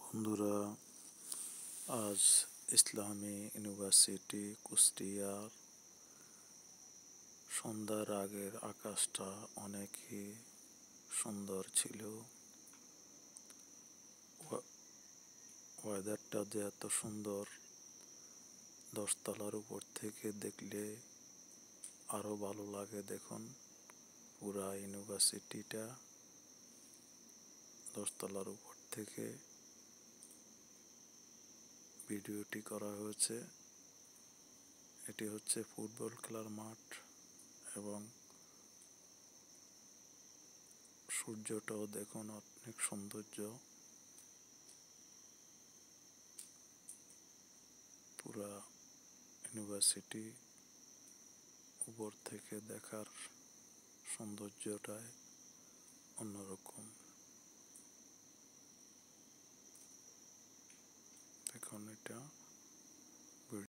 বন্ধুরা, আজ ইসলামী ইউনিভার্সিটি কুষ্টিয়ার সন্ধ্যার আগের আকাশটা অনেকই সুন্দর ছিল। ওয়েদারটা যে এত সুন্দর, 10 তলার উপর থেকে দেখলে আরো ভালো লাগে। দেখুন, পুরা ইউনিভার্সিটিটা 10 তলার উপর থেকে ভিডিওটি করা হয়েছে। এটি হচ্ছে ফুটবল খেলার মাঠ এবং সূর্যটাও দেখুন অনেক সৌন্দর্য। পুরা ইউনিভার্সিটি উপর থেকে দেখার সৌন্দর্যটাই অন্যরকম। দেখুন, এটা